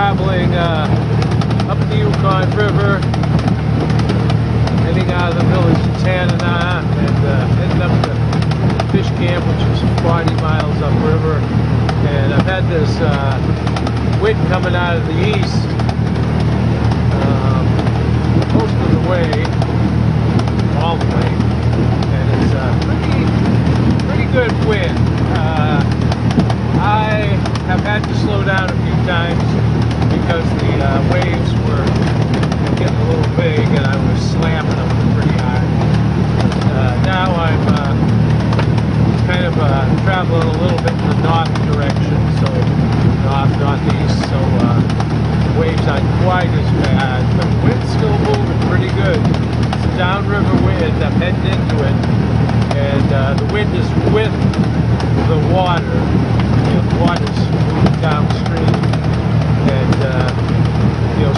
traveling up the Yukon River, heading out of the village of Tanana, and heading up to Fish Camp, which is 40 miles upriver. And I've had this wind coming out of the east most of the way, all the way, and it's a pretty good wind. I have had to slow down a few times because the waves were getting a little big and I was slamming them pretty hard. Now I'm kind of traveling a little bit in the north direction, so northeast, so the waves aren't quite as bad, but the wind's still moving pretty good. It's a downriver wind. I'm heading into it, and the wind is with the water. The water's moving downstream, and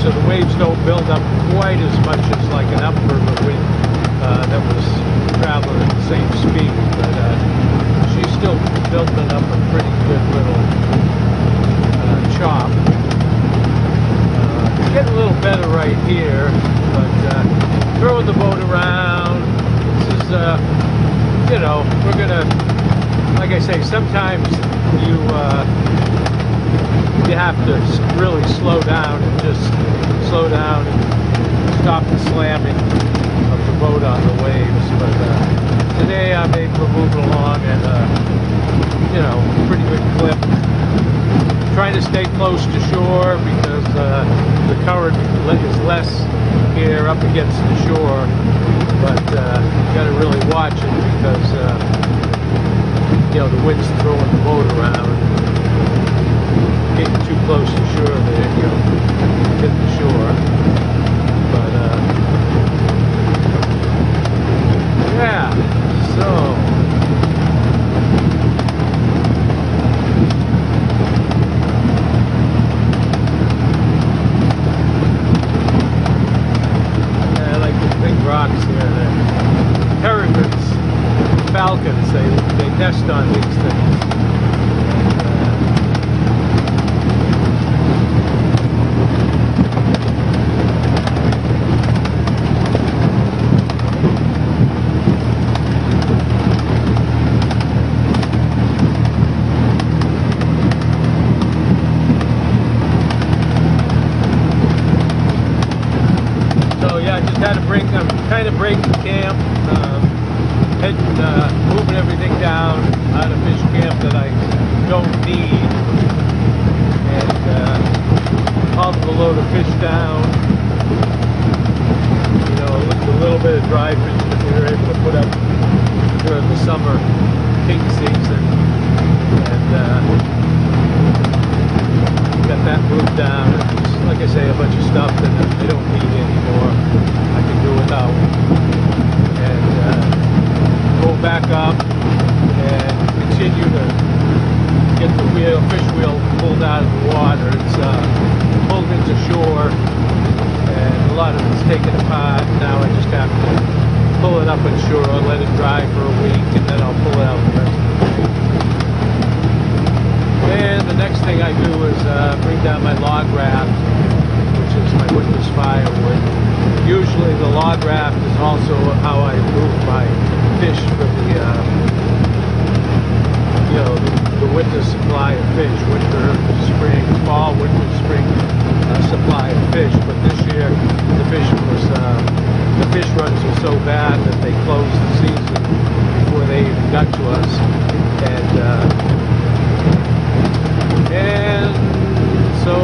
so the waves don't build up quite as much as like an upriver wind that was traveling at the same speed, but she's still building up a pretty good little chop. It's getting a little better right here, but throwing the boat around. This is, we're gonna, like I say, sometimes you have to really slow down and just slow down and stop the slamming of the boat on the waves. But today I'm able to move along at a pretty good clip. Trying to stay close to shore because the current is less here up against the shore, but you got to really watch it because the wind's throwing the boat around. Getting too close to shore there, hit the shore. But yeah, so I like the big rocks here. The peregrines, falcons, they nest on these things. I'm kind of breaking camp, moving everything down out of Fish Camp that I don't need, and hauling a load of fish down. A little bit of dry fish that we were able to put up during the summer king season, and got that moved down. It's, like I say, a bunch of stuff that I don't need anymore. I can do without, and go back up and continue to get the fish wheel pulled out of the water. It's pulled into shore, and a lot of it's taken apart. Now I just have to pull it up on shore, let it dry for a week, and then I'll pull it out the rest of the day. And the next thing I do is bring down my log raft, which is my woodless firewood. Usually the log raft is also how I move my fish for the winter supply of fish, winter, spring, fall, winter, spring supply of fish. But this year the fish runs were so bad that they closed the season before they even got to us, and so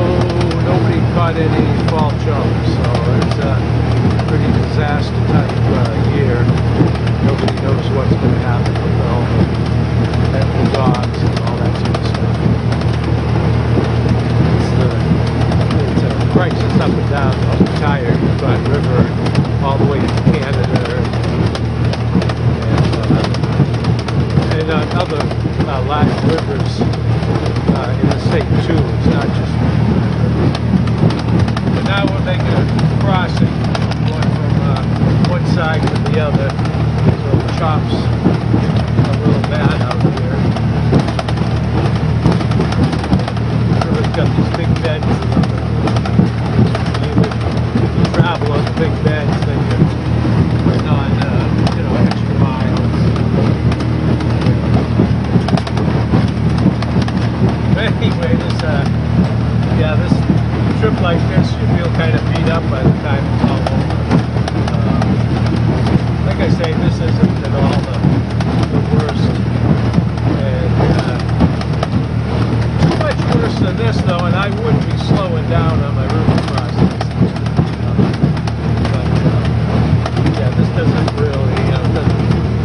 nobody caught any fall chums. So it's a pretty disaster type year. Nobody knows what's going to happen with all the dogs and all that sort of stuff. It's a crisis up and down the entire Yukon River, all the way to Canada, and other large rivers in the state too. It's not just but now we're making a crossing, going from one side to the other, so the chops a little bad out here. River's got these big beds anyway, this trip like this, you feel kind of beat up by the time it's all over. Like I say, this isn't at all the worst. And too much worse than this, though, and I would be slowing down on my river crossings. But yeah, this doesn't really doesn't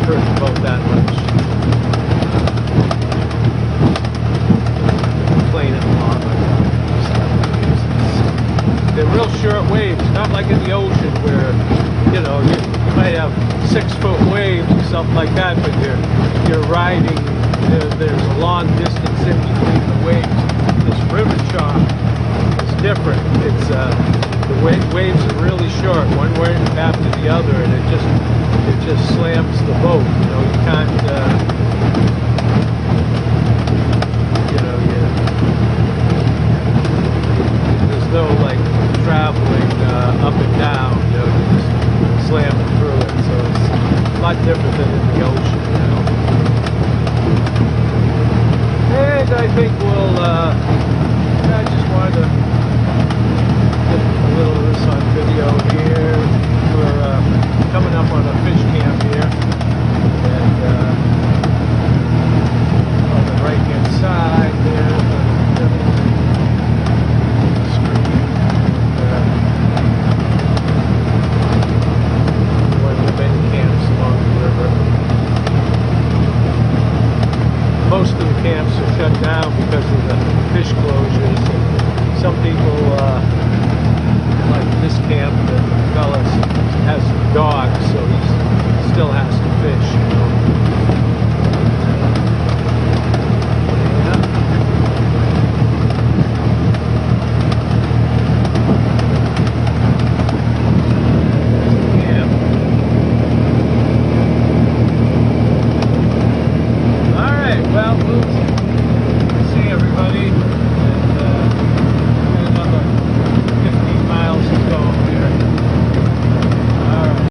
hurt the boat that much. Playing it along. They're real short waves, not like in the ocean where, you might have 6-foot waves or something like that, but you're riding, there's a long distance in between the waves. This river chalk is different. It's the waves are really short, one wave after the other, and it just slams the boat. You can't there's no like traveling up and down, you just slam through it. So it's a lot different than in the ocean, And I think we'll, I just wanted to get a little of this on video here. We're coming up on a fish camp here. And on the right hand side there, most of the camps are shut down because of the fish closures. Some people, like this camp, the fella has dogs, so he still has to fish.